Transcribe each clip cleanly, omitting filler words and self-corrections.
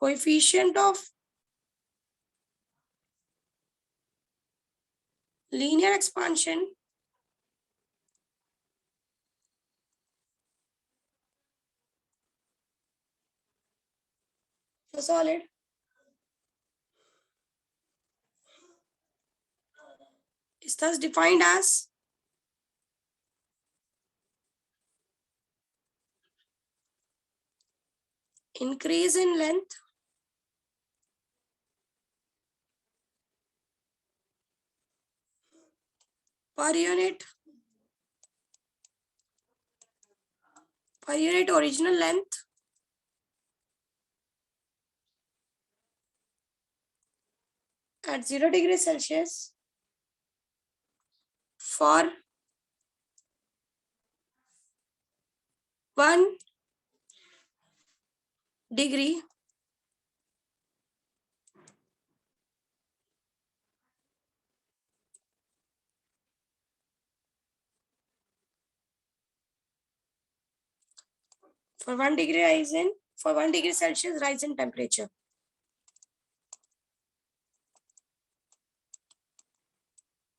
coefficient of linear expansion for solid is thus defined as increase in length per unit original length at 0 degrees Celsius for 1 degree for 1 degree Celsius rise in temperature.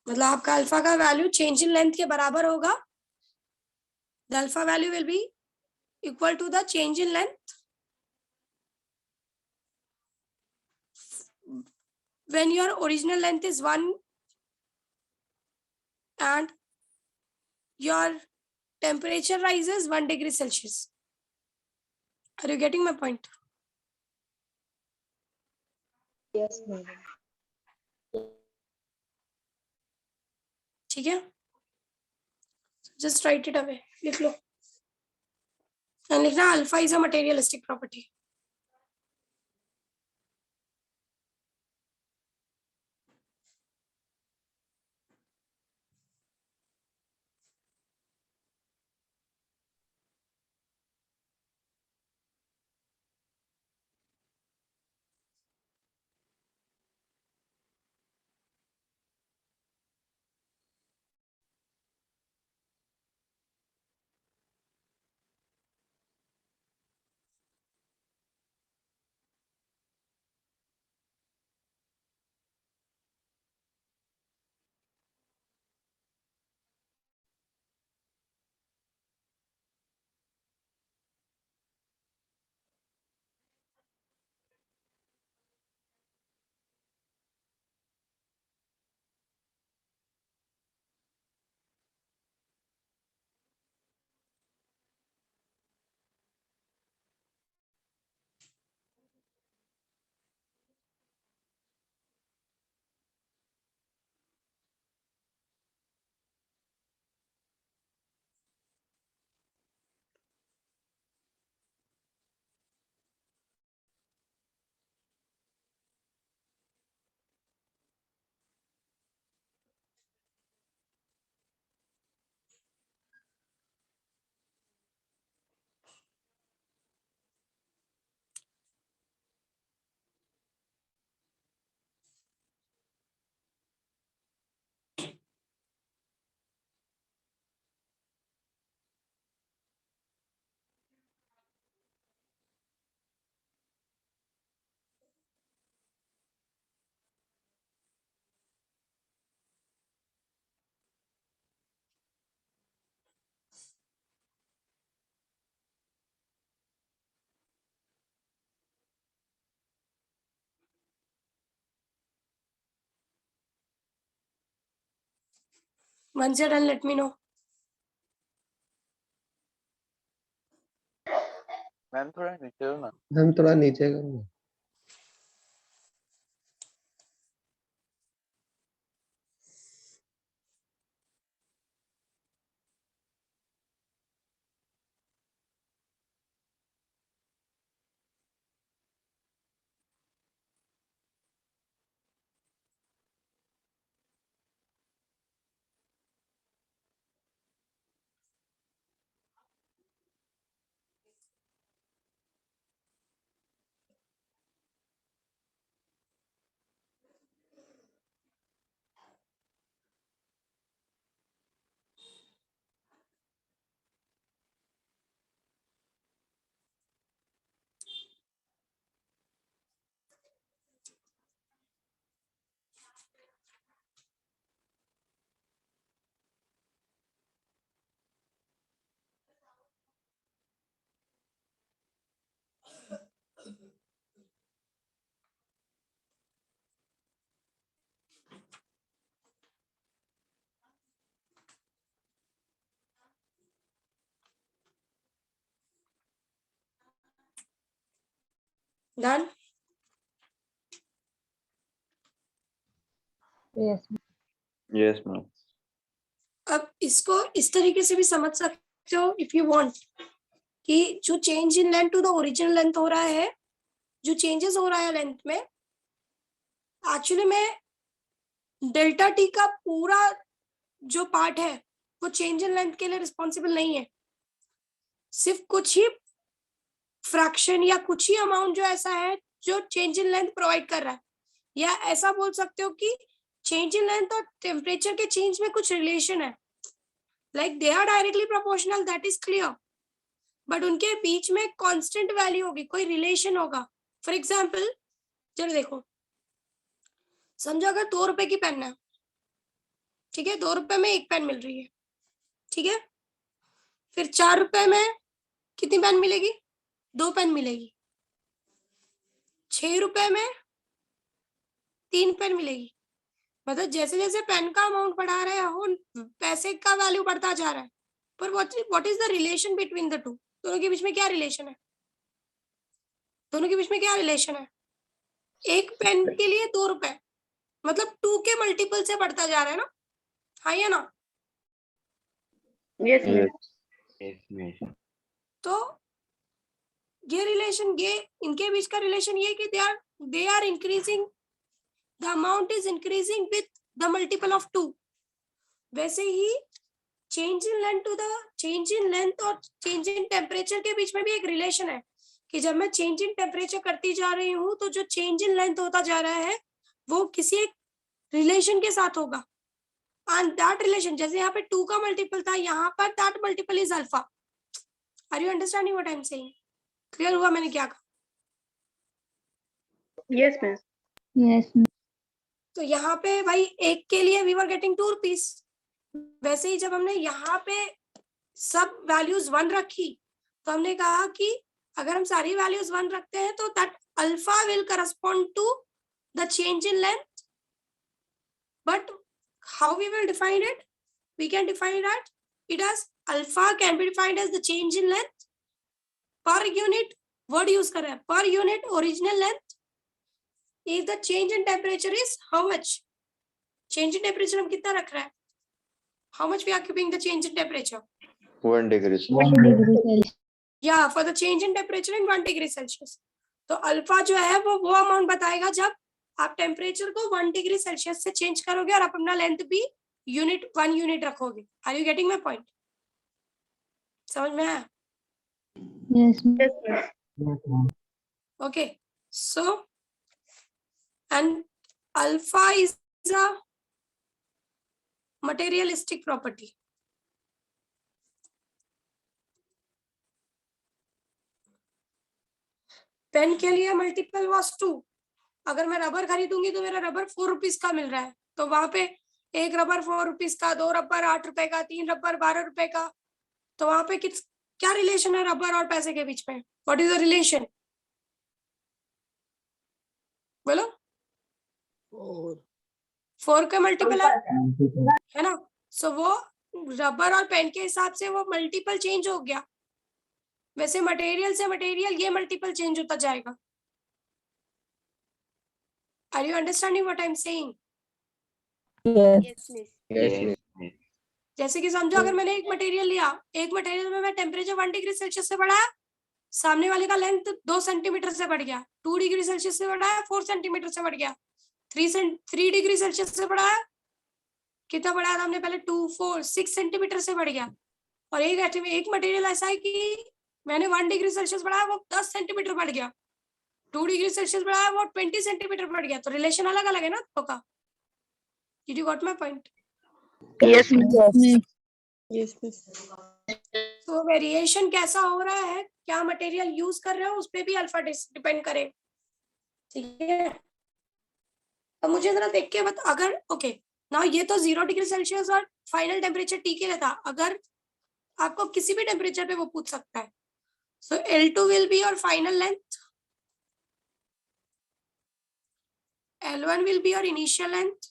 मतलब आपका alpha का value change in length के बराबर होगा. The alpha value will be equal to the change in length when your original length is 1 and your temperature rises 1 degree Celsius. Are you getting my point? Yes, madam. ठीक है, just write it away. लिख लो. And लिखना alpha is a materialistic property. Once you're done, let me know. Ma'am थोड़ा नीचे हो ना. हम थोड़ा नीचे करो. डन। Yes. Yes, ma'am. अब इसको इस तरीके से भी समझ सकते हो इफ यू वांट कि जो change in length to the original length हो रहा है, जो चेंजेस हो रहा है लेंथ में, एक्चुअली में डेल्टा टी का पूरा जो पार्ट है वो चेंज इन लेंथ के लिए रिस्पॉन्सिबल नहीं है। सिर्फ कुछ ही फ्रैक्शन या कुछ ही अमाउंट जो ऐसा है जो चेंज इन लेंथ प्रोवाइड कर रहा है, या ऐसा बोल सकते हो कि चेंज इन लेंथ और टेम्परेचर के चेंज में कुछ रिलेशन है, like they are directly proportional, that is clear, but उनके बीच में कांस्टेंट वैल्यू होगी, कोई रिलेशन होगा। फॉर एग्जाम्पल चलो देखो, समझो अगर 2 रुपए की पेन है, ठीक है, 2 रुपए में एक पेन मिल रही है, ठीक है, फिर 4 रुपए में कितनी पेन मिलेगी? 2 पेन मिलेगी। 6 रुपए में 3 पेन मिलेगी। मतलब जैसे जैसे पेन का अमाउंट बढ़ा रहे हो पैसे का वैल्यू बढ़ता जा रहा है, पर what is the relation between the two? दोनों के बीच में क्या रिलेशन है? दोनों के बीच में क्या रिलेशन है? एक पेन के लिए 2 रुपए, मतलब 2 के मल्टीपल से बढ़ता जा रहा है ना, हाँ या ना? Yes. Yes, yes. तो ये रिलेशन, ये इनके बीच का रिलेशन ये कि they are increasing, the amount is increasing with the multiple of 2। वैसे ही change in length to the change in length और चेंज इन टेम्परेचर के बीच में भी एक रिलेशन है कि जब मैं चेंज इन टेम्परेचर करती जा रही हूँ तो जो चेंज इन लेंथ होता जा रहा है वो किसी एक रिलेशन के साथ होगा, एंड दैट रिलेशन, जैसे यहाँ पे 2 का मल्टीपल था, यहाँ पर that multiple is alpha. Are you understanding what I am saying? Clear हुआ मैंने क्या कहा? Yes, miss. Yes. तो यहाँ पे भाई एक के लिए वी वर गेटिंग 2 रुपीज, वैसे ही जब हमने यहाँ पे सब वैल्यूज 1 रखी तो हमने कहा कि अगर हम सारी वैल्यूज 1 रखते हैं तो that alpha will correspond to the change in length, but how we will define it? we can define that it as alpha can be defined as the change in length per unit, word use कर रहे हैं, per unit original length, if the change in temperature is how much? change in temperature हम कितना रख रहे हैं? how much we are keeping the change in temperature? 1 degree. 1 degree Celsius. yeah, for the change in temperature in 1 degree Celsius, तो alpha जो है वो amount बताएगा जब आप टेम्परेचर को 1 डिग्री सेल्सियस से चेंज करोगे और आप अपना लेंथ भी यूनिट 1 यूनिट रखोगे। Are you getting my point? समझ में आया? Yes. Yes. Okay, so and alpha is a materialistic property. Pen के लिए मल्टीपल वॉज 2। अगर मैं रबर खरीदूंगी तो मेरा रबर 4 रुपीज का मिल रहा है, तो वहां पे एक रबर 4 रुपीज का, 2 रबर 8 रुपए का, 3 रबर 12 रुपए का, तो वहां पे क्या रिलेशन है रबर और पैसे के बीच में? What is the relation? बोलो। 4 का मल्टीपल है ना, सो वो रबर और पेन के हिसाब से वो मल्टीपल चेंज हो गया, वैसे मटेरियल से मटेरियल ये मल्टीपल चेंज होता जाएगा। Are you understanding what I am saying? Yes. Yes, yes. जैसे कि समझो अगर मैंने एक मटेरियल लिया, एक मटेरियल में मैं टेम्परेचर 1 डिग्री सेल्सियस से बढ़ाया, सामने वाले का लेंथ 2 सेंटीमीटर से बढ़ गया, 2 डिग्री सेल्सियस से बढ़ाया 4 सेंटीमीटर से बढ़ गया, 3 डिग्री सेल्सियस से बढ़ाया, कितना बढ़ाया था हमने पहले? 2 4 6 सेंटीमीटर से बढ़ गया। और एक मटेरियल ऐसा है कि मैंने 1 डिग्री सेल्सियस बढ़ाया वो 10 सेंटीमीटर बढ़ गया, 2 डिग्री सेल्सियस बढ़ाया वो 20 सेंटीमीटर बढ़ गया, तो रिलेशन अलग अलग है ना दोनों का। Did you got my point? Yes. Yes. Yes, miss. तो वेरिएशन कैसा हो रहा है, क्या मटेरियल यूज कर रहे हो, उस पर भी अल्फा डिपेंड करे, ठीक है? अब मुझे जरा देख के बता, अगर ओके ना, ये तो 0 डिग्री सेल्सियस और फाइनल टेम्परेचर टी के लिए था, अगर आपको किसी भी टेम्परेचर पे वो पूछ सकता है, सो L2 will be your final length, L1 will be your initial length,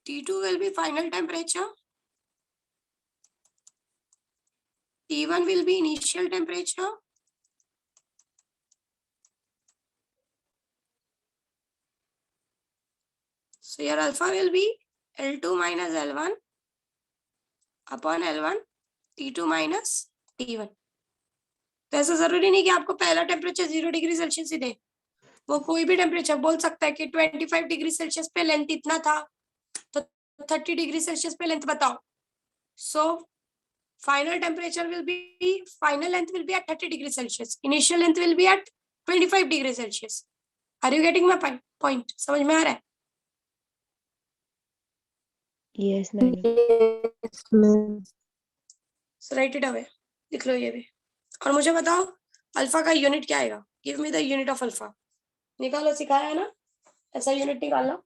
T2 will be final temperature. T1 will be initial temperature. So your alpha will be L2 minus L1 upon L1 T2 minus T1. तो ऐसा जरूरी नहीं कि आपको पहला temperature 0 degree Celsius ही दे, वो कोई भी टेम्परेचर बोल सकता है कि 25 डिग्री सेल्सियस पे लेंथ इतना था तो 30 डिग्री सेल्सियस पे लेंथ बताओ. So final temperature will be, final length will be at 30 degree Celsius. Initial length will be at 25 degree Celsius. Are you getting my point? समझ में आ रहा है? Yes, madam. So write it away. लिख लो ये भी. और मुझे बताओ अल्फा का यूनिट क्या आएगा? Give me the unit of alpha. निकालो, सिखाया है ना? ऐसा यूनिट निकालना.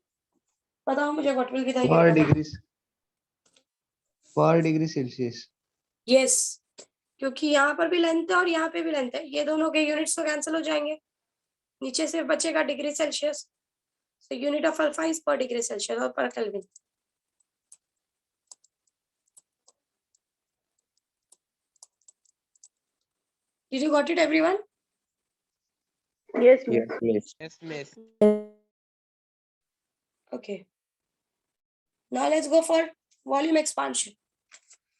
बताओ मुझे what will be the unit of alpha? 4 degree Celsius. Yes. क्योंकि यहाँ पर भी लेंथ है और यहाँ पे भी लेंथ है, ये दोनों के यूनिट्स तो कैंसिल हो जाएंगे, नीचे सिर्फ बचेगा degree Celsius. So unit of alpha is per degree Celsius or per Kelvin. Did you got it, everyone? Yes, Yes, miss. Yes, miss. Okay. Now let's go for volume expansion.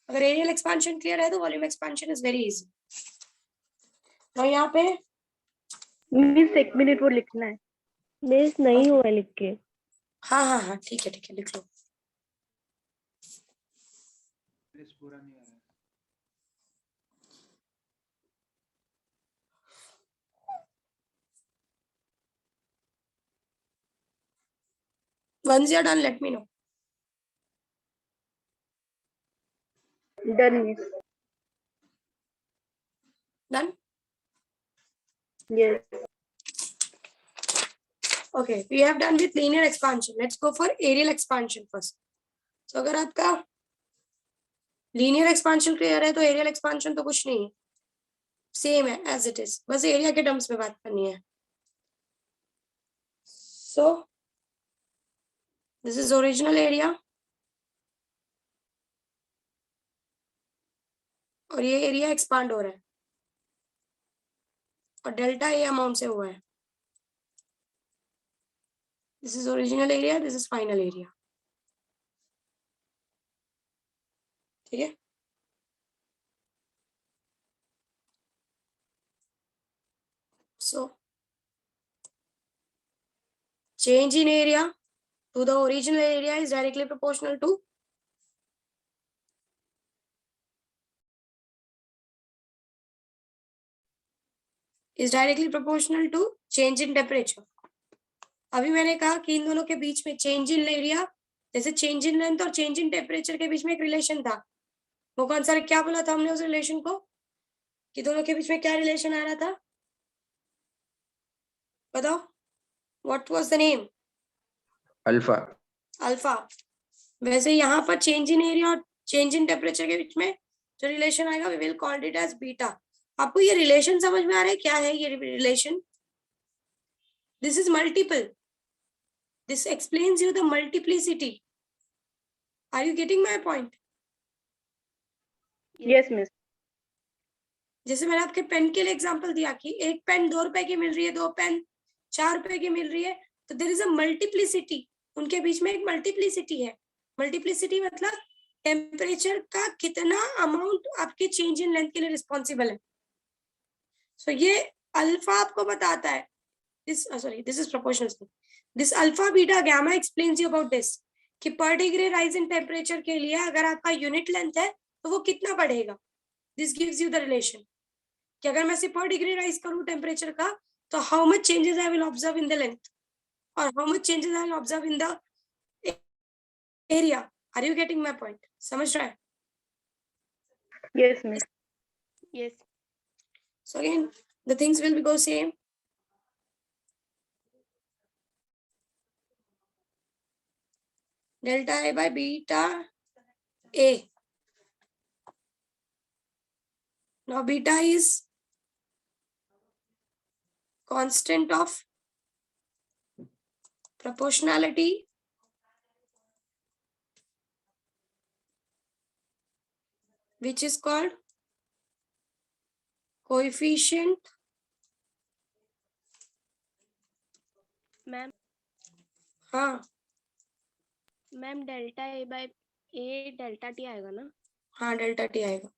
अगर aerial expansion clear है तो volume expansion is very easy. तो यहाँ पे miss एक minute वो लिखना है. मिस नहीं हुआ लिख के. हाँ हाँ हाँ ठीक है लिख लो. पूरा नहीं आ रहा. Once you're done, let me know. Done, miss. Done? Yes. Okay, we have done with linear expansion. Let's go for aerial expansion first. So अगर आपका linear expansion clear है तो aerial expansion तो कुछ नहीं है, सेम है as it is, बस एरिया के टर्म्स में बात करनी है. So this is original area और ये एरिया एक्सपांड हो रहा है और डेल्टा ये अमाउंट से हुआ है. This is original area, this is final area. ठीक है. So change in area to the original area is directly proportional to change in temperature. अभी मैंने कहा कि इन दोनों के बीच में चेंज इन एरिया जैसे चेंज इन लेंथ और चेंज इन टेम्परेचर के बीच में एक रिलेशन था. वो कौन सा, क्या बोला था हमने उस रिलेशन को, कि दोनों के बीच में क्या रिलेशन आ रहा था, बताओ. What was the name? Alpha. Alpha. वैसे यहाँ पर चेंज इन एरिया और चेंज इन टेम्परेचर के बीच में जो रिलेशन आएगा we will call it as beta. आपको ये रिलेशन समझ में आ रहा है क्या है ये relation? This is multiple. This explains you the multiplicity. Are you getting my point? Yes, miss. जैसे मैंने आपके पेन के लिए एग्जांपल दिया कि एक पेन 2 रुपए की मिल रही है, 2 पेन 4 रुपए की मिल रही है, तो देयर इज अ मल्टीप्लिसिटी. उनके बीच में एक मल्टीप्लिसिटी है. मल्टीप्लिसिटी मतलब टेम्परेचर का कितना अमाउंट आपके चेंज इन लेंथ के लिए रिस्पॉन्सिबल है. सो ये अल्फा आपको बताता है. This is proportional. This alpha beta gamma explains you about this कि पर डिग्री राइज इन टेम्परेचर के लिए अगर आपका यूनिट लेंथ है तो वो कितना बढ़ेगा. This gives you the relation कि अगर मैं सिर्फ पर डिग्री राइज करूं टेम्परेचर का तो how much changes I will observe in the length और how much changes I will observe in the area. Are you getting my point? समझ रहा है? Yes, miss. Yes. So again the things will be go same. Delta A by beta A. Now beta is constant of proportionality which is called coefficient ma'am हाँ ma'am delta A bye A delta T आएगा ना? हाँ delta T आएगा,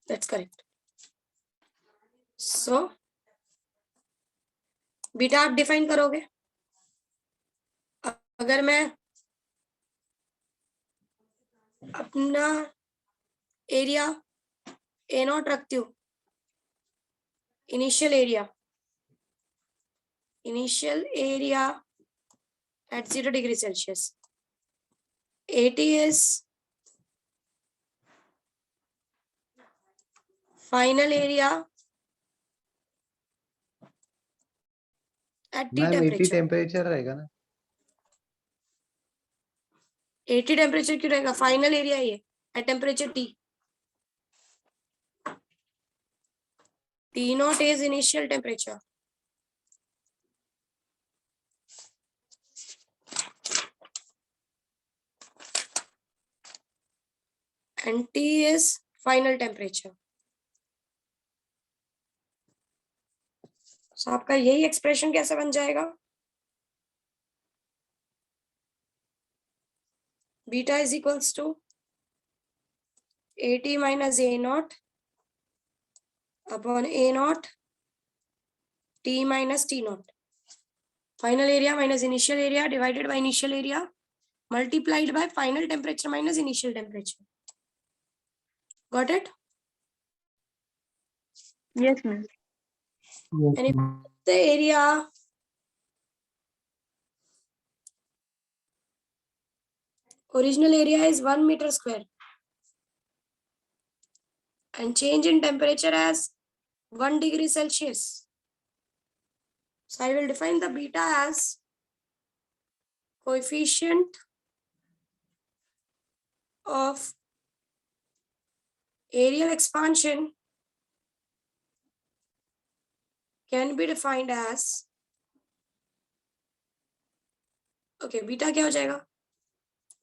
that's correct. So beta आप define करोगे. अगर मैं अपना एरिया ए नॉट रखती हूँ, initial area at 0 degree Celsius, AT is final area at T ma'am 80 temperature. Temperature रहेगा ना? 80 टेम्परेचर क्यों रहेगा? फाइनल एरिया ये at temperature T. T naught is initial temperature. And T is final temperature. So आपका यही expression कैसे बन जाएगा? Beta is equals to AT minus A naught upon A naught T minus T naught. Final area minus initial area divided by initial area multiplied by final temperature minus initial temperature. Got it? Yes, ma'am. And if the area original area is 1 meter square and change in temperature as 1 degree Celsius. So I will define the beta as coefficient of areal expansion can be defined as, okay, beta क्या हो जाएगा?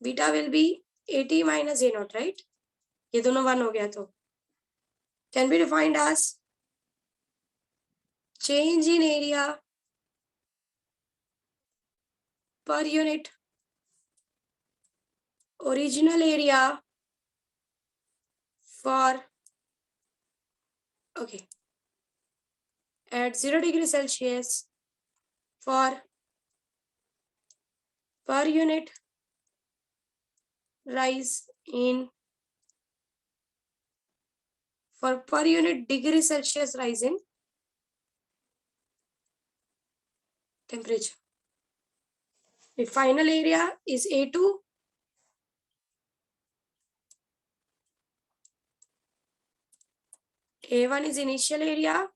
Beta will be AT minus A naught, right? ये दोनों 1 हो गया तो can be defined as change in area per unit original area for, okay, at 0 degree Celsius for per unit rise in, for per unit degree Celsius rise in temperature. The final area is A2 A1 is initial area,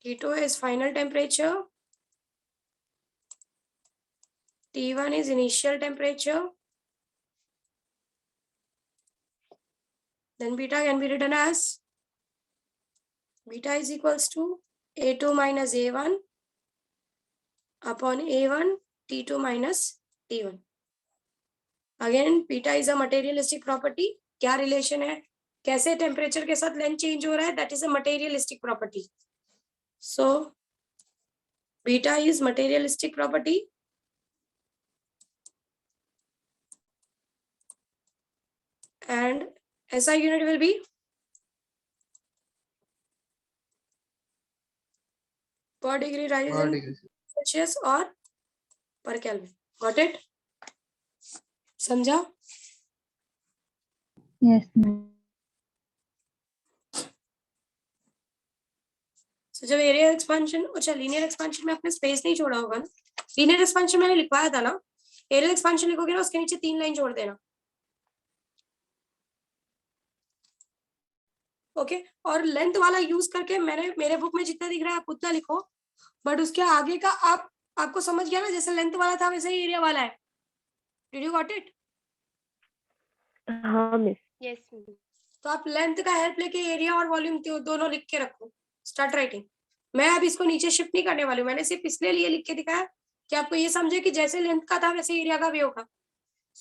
T2 is final temperature, T1 is initial temperature. Then beta can be written as beta is equals to A2 minus A1 upon A1 T2 minus T1. Again, beta is a materialistic property. क्या relation है? कैसे temperature के साथ length change हो रहा है? That is a materialistic property. So beta is materialistic property and SI unit will be per degree rise Per in degree. Celsius or per Kelvin. Got it? समझा? Yes, ma'am. So जब area expansion, अच्छा linear expansion में आपने space नहीं छोड़ा होगा ना? Linear expansion मैंने लिखवाया था ना? एरियल एक्सपेंशन लिखोगे ना, उसके नीचे 3 लाइन छोड़ देना. ओके, और लेंथ वाला यूज करके मैंने मेरे बुक में जितना दिख रहा है आप उतना लिखो, बट उसके आगे का आपको समझ गया ना? जैसे लेंथ वाला था वैसे ही एरिया वाला है. Did you got it? हाँ मिस. Yes, ma'am. तो आप लेंथ का हेल्प लेके एरिया और वॉल्यूम दोनों लिख के रखो. Start writing. मैं अब इसको नीचे शिफ्ट नहीं करने वाली हूँ, मैंने सिर्फ इसलिए लिए लिख के दिखाया कि आपको ये समझे कि जैसे लेंथ का था वैसे एरिया का भी होगा.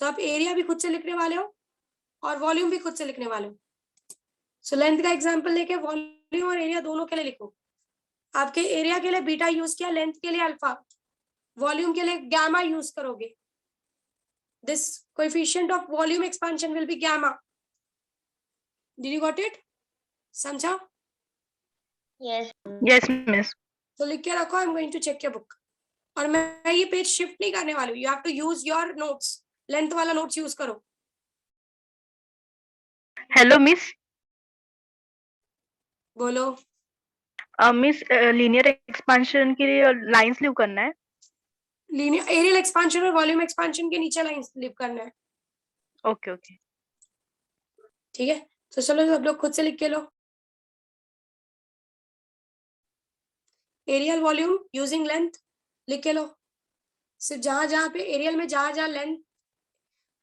तो आप एरिया भी खुद से लिखने वाले हो और वॉल्यूम भी खुद से लिखने वाले हो। सो लेंथ का एग्जांपल लेके वॉल्यूम और एरिया दोनों के लिए लिखो। आपके एरिया के लिए बीटा यूज किया, लेंथ के लिए अल्फा, वॉल्यूम के लिए गामा यूज करोगे। This coefficient of volume expansion will be gamma. Did you got it? समझा? Yes miss. तो लिख के रखो, I am going to check your book. और मैं ये पेज शिफ्ट नहीं करने वाली हूँ, you have to use your notes, length वाला नोट्स यूज करो। Hello miss. बोलो। मिस लीनियर एक्सपेंशन के लिए लाइंस लीव करना है। लीनियर एरियल एक्सपेंशन और वॉल्यूम एक्सपेंशन के नीचे लाइन स्लिप करना है। Okay okay. ठीक है, तो चलो सब लोग खुद से लिख के लो। एरियल वॉल्यूम यूजिंग लेंथ लिख के लो। सिर्फ जहां जहां पे एरियल में जहां जहां लेंथ,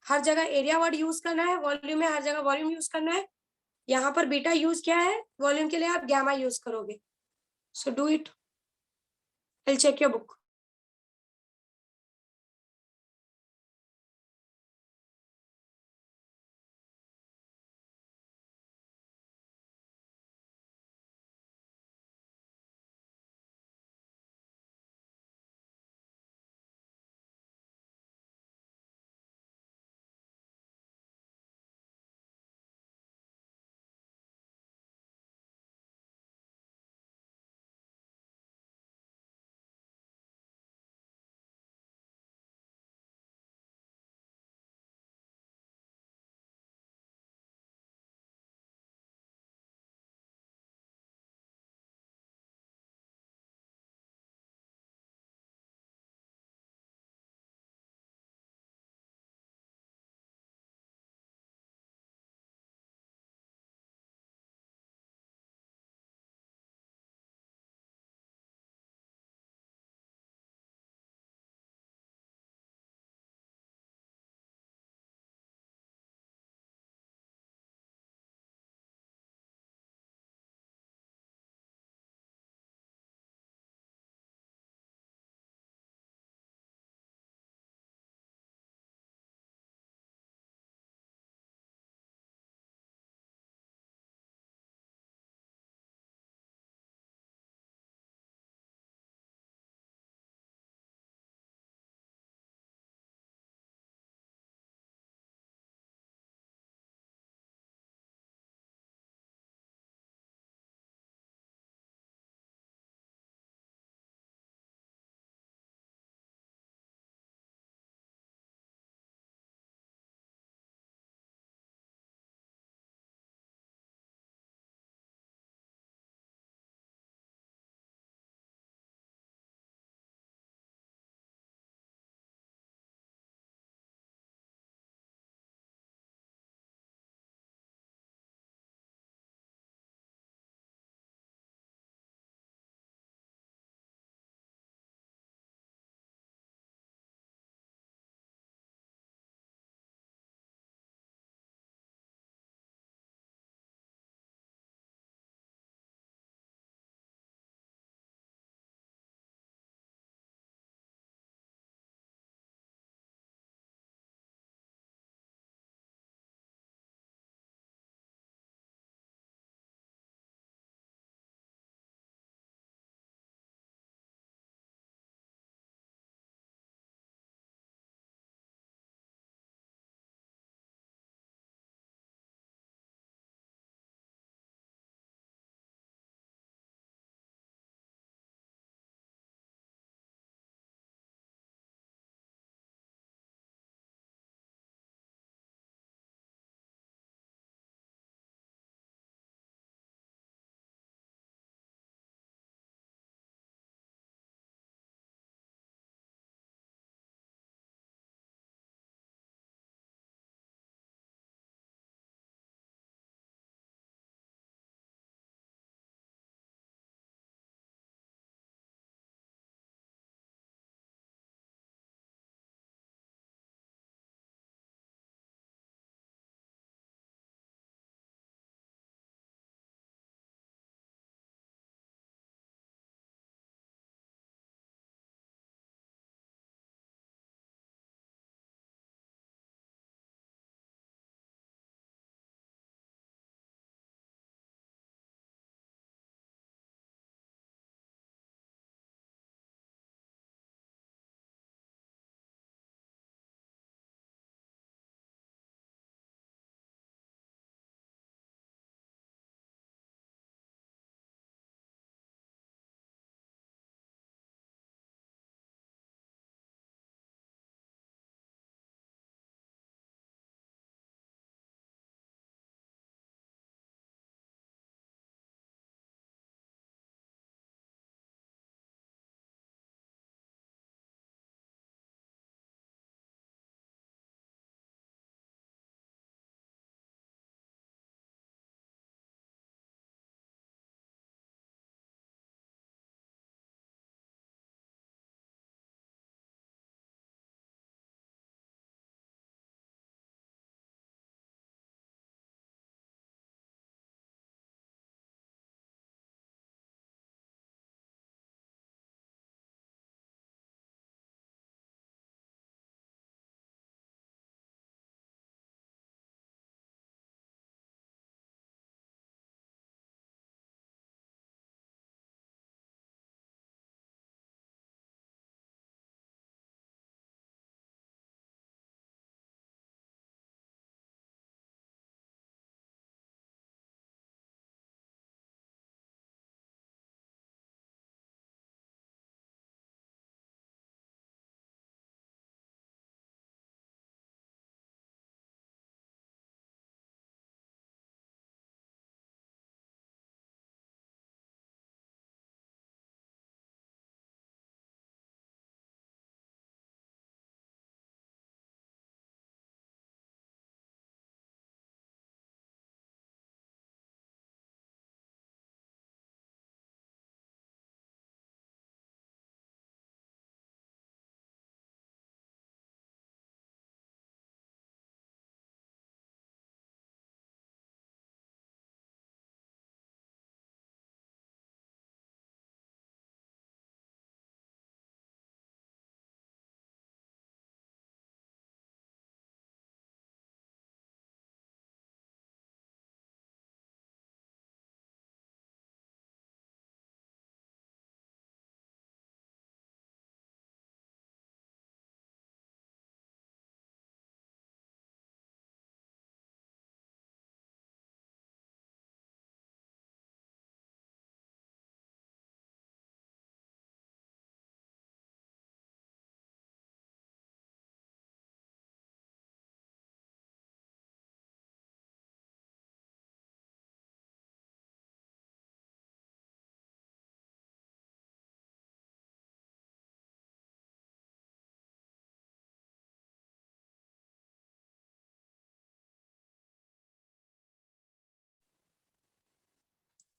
हर जगह एरिया वर्ड यूज करना है, वॉल्यूम में हर जगह वॉल्यूम यूज करना है। यहाँ पर बीटा यूज किया है, वॉल्यूम के लिए आप गामा यूज करोगे। So do it, I will check your book.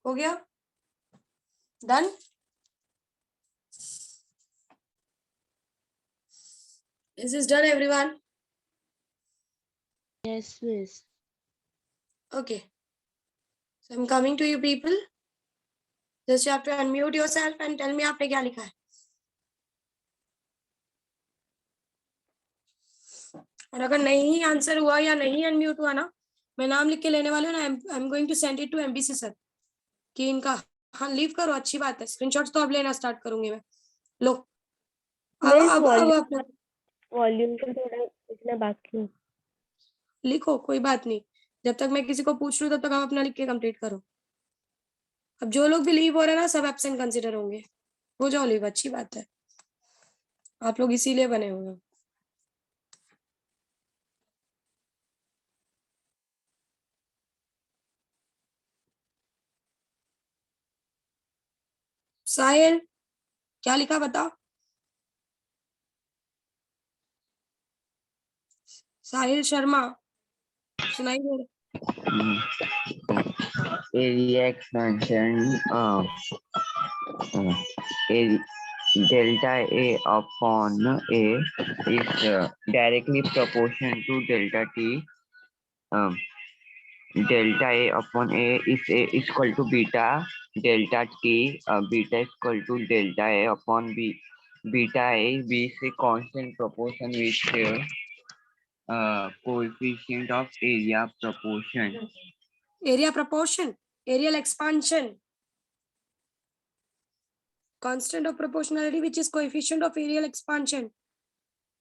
हो गया? Done? Is this done, everyone? Yes, miss. Okay. So I'm coming to you people. Just you have to unmute yourself and tell me आपने क्या लिखा है. और अगर नहीं answer हुआ या नहीं अनम्यूट हुआ ना, मैं नाम लिख के लेने वाली हूँ ना. I am going to send it to MBC sir कि इनका हाँ लीव करो. अच्छी बात है. स्क्रीनशॉट्स तो अब लेना स्टार्ट करूंगी मैं. लो अब अपना वॉल्यूम का थोड़ा लिखना बाकी है. लिखो, कोई बात नहीं. जब तक मैं किसी को पूछ रही हूँ तब तक आप अपना लिख के कंप्लीट करो. अब जो लोग भी लीव हो रहे हैं ना, सब एब्सेंट कंसीडर होंगे. हो जाओ लीव, अच्छी बात है. आप लोग इसीलिए बने हुए हैं. साहिल क्या लिखा बताओ. साहिल शर्मा सुनाई दे रहा? area expansion delta A upon A is directly proportional to delta T. Delta A upon A is equal to beta delta T. Beta is equal to delta A upon B. Beta A is a constant proportion with coefficient of area proportion. Area proportion, areal expansion, constant of proportionality which is coefficient of areal expansion.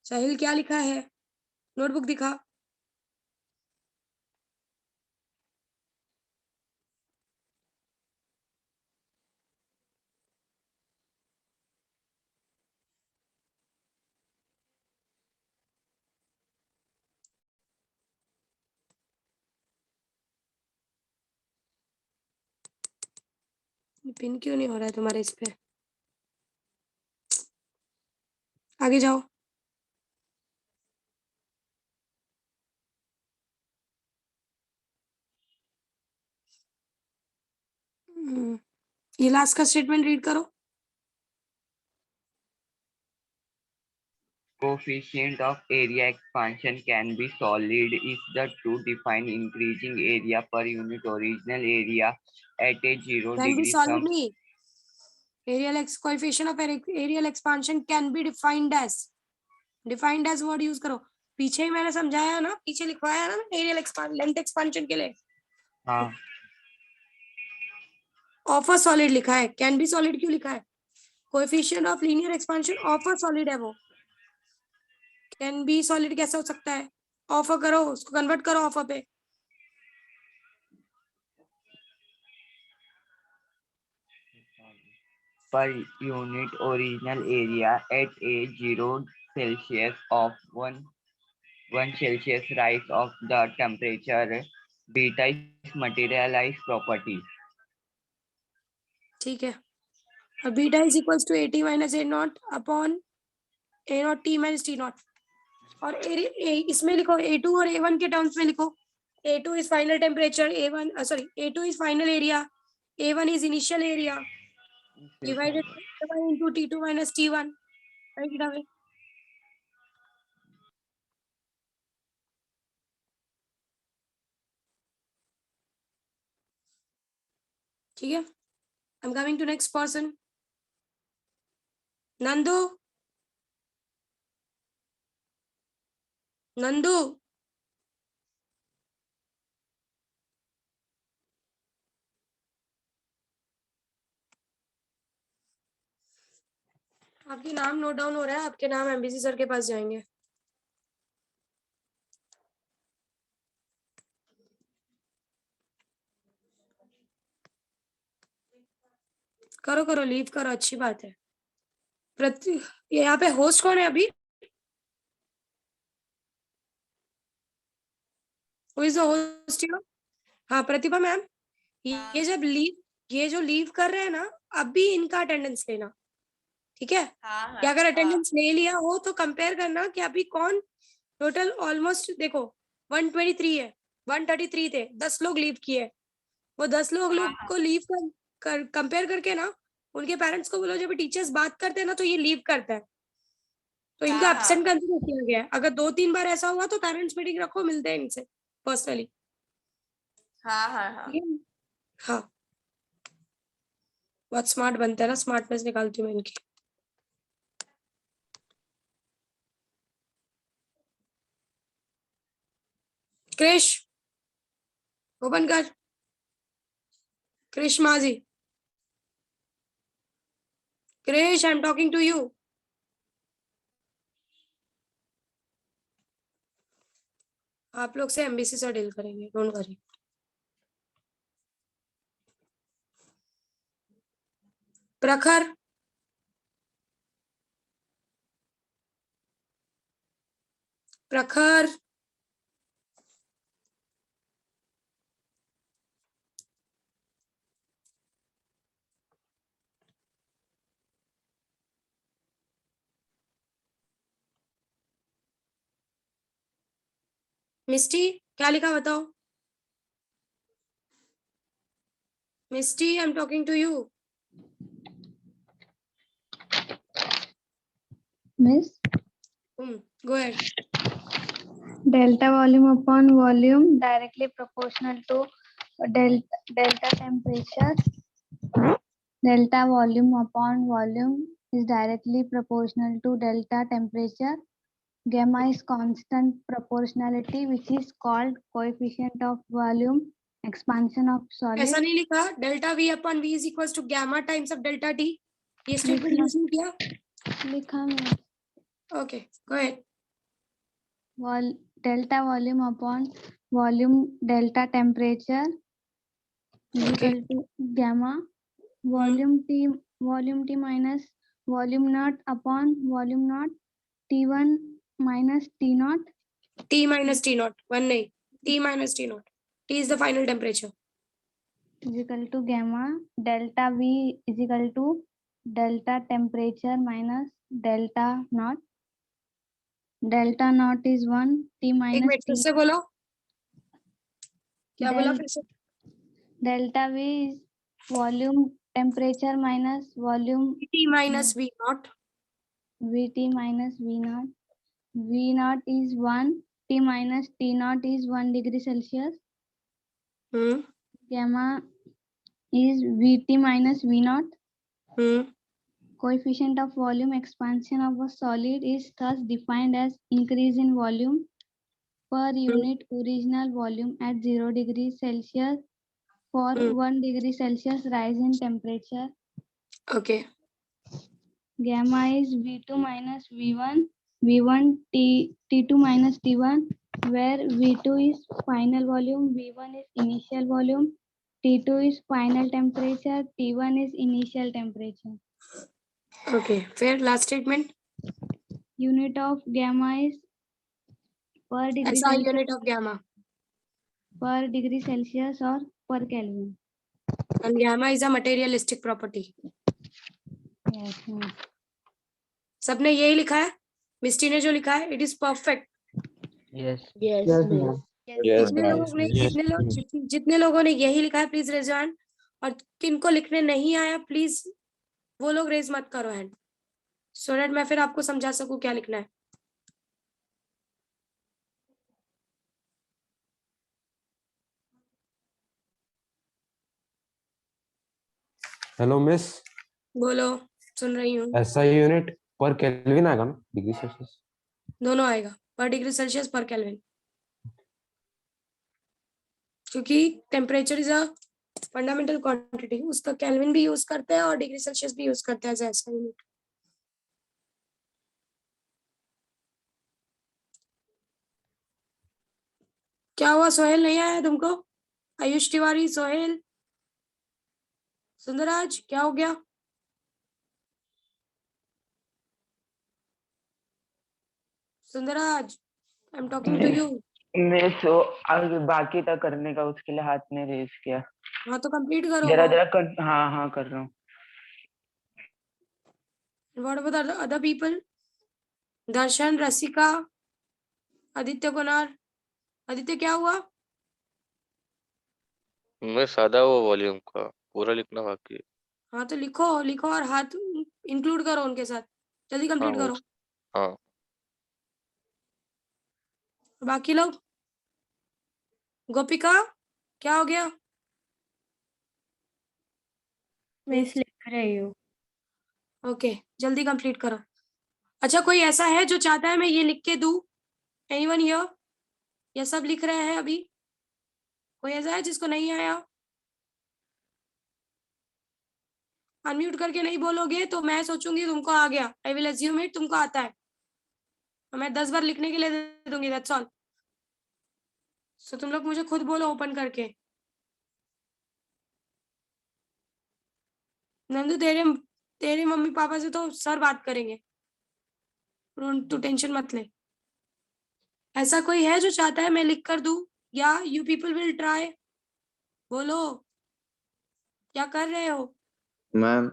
साहिल क्या लिखा है? Notebook दिखा. Pin क्यों नहीं हो रहा है तुम्हारे इस पे? आगे जाओ. ये लास्ट का स्टेटमेंट रीड करो. Coefficient of area expansion can be solid if the two define increasing area per unit original area at a 0 Can be degree solid from नहीं. coefficient of areal expansion can be defined as word use करो. पीछे ही मैंने समझाया ना, पीछे लिखवाया ना aerial expansion, length expansion के लिए. हाँ ऑफ अ सॉलिड लिखा है. कैन बी सॉलिड क्यों लिखा है? Coefficient of linear expansion of a solid है वो. कैन बी सॉलिड कैसे हो सकता है? ऑफ अ करो, उसको कन्वर्ट करो ऑफ अ पे. per unit original area at a 0 Celsius of 1 Celsius rise of the temperature. Beta is materialized property. ठीक है. अब beta is equals to AT minus A nought upon A nought T minus T nought. और इसमें लिखो A2 और A1 के terms में लिखो. A2 is final temperature, A2 is final area, A1 is initial area, divided by A1 into T2 minus T1. Write it away. ठीक है. I'm coming to next person. Nandu. आपकी नाम note down हो रहा है. आपके नाम एमबीसी सर के पास जाएंगे. करो लीव करो, अच्छी बात है. यहाँ पे होस्ट कौन है अभी? Who is the host here? हाँ प्रतिभा मैम. ये जो लीव कर रहे हैं ना, अभी इनका अटेंडेंस लेना. ठीक है. कि अगर अटेंडेंस ले लिया हो तो कंपेयर करना कि अभी कौन टोटल ऑलमोस्ट देखो 123 है, 133 थे, 10 लोग लीव किए. वो 10 लोग को लीव कर कंपेयर करके ना उनके पेरेंट्स को बोलो जब टीचर्स बात करते हैं ना तो ये लीव करता है, तो इनका हाँ, एब्सेंट हाँ। कंसिडर किया गया है। अगर 2-3 बार ऐसा हुआ तो पेरेंट्स मीटिंग रखो, मिलते हैं इनसे पर्सनली। हाँ, हाँ, हाँ। हाँ, बहुत स्मार्ट बनते हैं ना, स्मार्टनेस निकालती हूँ मैं इनकी। क्रिश ओपन कर, क्रिश माजी, Krish I am talking to you. आप लोग से एमबीसी से डील करेंगे, डोंट वरी। प्रखर, प्रखर, मिस्टी क्या लिखा बताओ। Misty I am talking to you. Miss, go ahead. delta volume upon volume directly proportional to delta temperature. Delta volume upon volume is directly proportional to delta temperature. Gamma is constant proportionality, which is called coefficient of volume expansion of solid. ऐसा नहीं लिखा, delta V upon V is equal to gamma times of delta T, ये statement use नहीं किया। लिखा में okay go ahead. delta volume upon volume delta temperature is Okay. equal to gamma volume t minus volume naught upon volume naught t1 minus t naught T minus T naught, one नहीं, T minus T naught. T is the final temperature. is equal to gamma delta v is equal to delta temperature minus delta naught. Delta naught is 1 t एक minus minute फिर t. से बोलो, क्या बोला फिर से। Delta v is volume temperature minus volume T minus V naught. Vt minus V naught. V naught is 1. T minus T naught is 1 degree Celsius. Hmm Gamma is Vt minus V naught. Hmm Coefficient of volume expansion of a solid is thus defined as increase in volume per unit original volume at 0 degree Celsius for 1 degree Celsius rise in temperature. Okay. Gamma is V2 minus V1, V1 T2 minus T1, where V2 is final volume, V1 is initial volume, T2 is final temperature, T1 is initial temperature. Okay. फिर last statement. Unit of gamma is per degree SI Celsius, unit of gamma. per degree Celsius or per Kelvin. And gamma is a materialistic property. Yes. Yes. सबने यही लिखा है, मिस्टी ने जो लिखा है it is perfect. Yes. Yes, ma'am. Yes, जितने ma'am. लोगों ने Yes. जितने लोगों ने यही लिखा है प्लीज रेज हैंड, और किनको लिखने नहीं आया प्लीज वो लोग रेज मत करो हैंड, सो दैट मैं फिर आपको समझा सकूं क्या लिखना है। Hello, Miss. बोलो, सुन रही हूँ। SI unit per Kelvin आएगा ना, डिग्री सेल्सियस? दोनों आएगा, पर डिग्री सेल्सियस पर केल्विन, क्योंकि temperature is a fundamental quantity, उसका केल्विन भी यूज करते हैं और डिग्री सेल्सियस भी यूज करते हैं एज एसआई यूनिट। क्या हुआ, सोहेल नहीं आया तुमको? आयुष तिवारी, सोहेल, सुंदरराज, क्या हो गया? Sundarraj, I am talking to you. मैं सो आगे बाकी था करने का, उसके लिए हाथ ने रेज किया। हाँ तो कंप्लीट करो। जरा हाँ हाँ कर रहा हूँ। What about other people? Darshan, Rasika, Aditya Kunar. Aditya क्या हुआ? मैं सादा वो वॉल्यूम का पूरा लिखना बाकी है। हाँ तो लिखो लिखो और हाथ इंक्लूड करो उनके साथ, जल्दी हाँ कंप्लीट वो करो। हाँ बाकी लोग, गोपिका क्या हो गया? मिस लिख रही हूँ। ओके जल्दी कंप्लीट करो। अच्छा कोई ऐसा है जो चाहता है मैं ये लिख के दूं? Anyone here? या सब लिख रहे हैं अभी? कोई ऐसा है जिसको नहीं आया? अनम्यूट करके नहीं बोलोगे तो मैं सोचूंगी तुमको आ गया। आई विल अज्यूम इट तुमको आता है, तो मैं 10 बार लिखने के लिए दे दूंगी, दैट्स ऑल। सो तुम लोग मुझे खुद बोलो ओपन करके। नंदू तेरे तेरे मम्मी पापा से तो सर बात करेंगे, तू टेंशन मत ले। ऐसा कोई है जो चाहता है मैं लिख कर दूं, या यू पीपल विल ट्राई? बोलो क्या कर रहे हो? मैम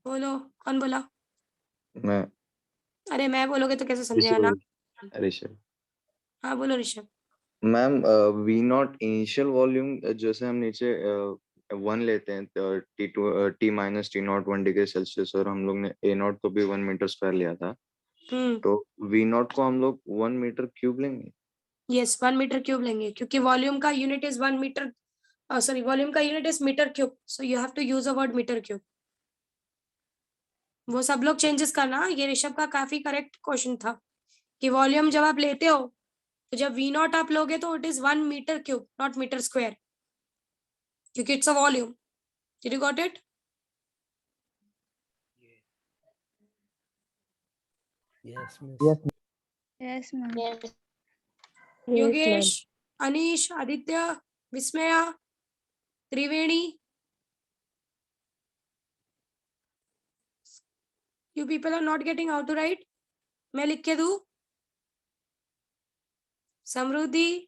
बोलो कौन बोला? मैं अरे मैं बोलोगे तो कैसे समझेगा ना? ऋषभ ऋषभ हाँ बोलो Rishabh. Ma'am we not initial volume जैसे हम नीचे 1 लेते हैं T minus T0 1 degree Celsius, और हम लोग ने A0 को भी 1 मीटर स्क्वायर लिया था, तो V0 को हम लोग 1 मीटर क्यूब लेंगे। यस 1 मीटर क्यूब लेंगे, क्योंकि वॉल्यूम का unit is 1 metre, sorry volume का unit is metre cube, so you have to use a word metre cube. वो सब लोग चेंजेस करना, ये ऋषभ का काफी करेक्ट क्वेश्चन था कि वॉल्यूम जब आप लेते हो तो जब V नॉट आप लोगे तो it is 1 metre cube not metre square, क्योंकि it's a volume. Did you got it? Yes, miss. Yes, ma'am. Yogesh, Anish, Aditya, Vismaya, Triveni, you people are not getting how to write? मैं लिख के दूं? समृद्धि,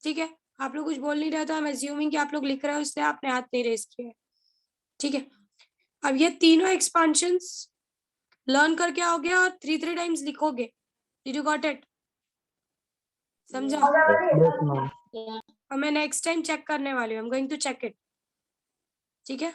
ठीक है आप लोग कुछ बोल नहीं रहे, तो आई एम अज्यूमिंग कि आप लोग लिख रहे हो, इसलिए आपने हाथ नहीं रेस किया है, ठीक है। अब ये तीनों एक्सपांशंस लर्न करके आओगे और 3 टाइम्स लिखोगे। Did you got it? समझा? और मैं नेक्स्ट टाइम चेक करने वाली हूँ, I am going to check it, ठीक है।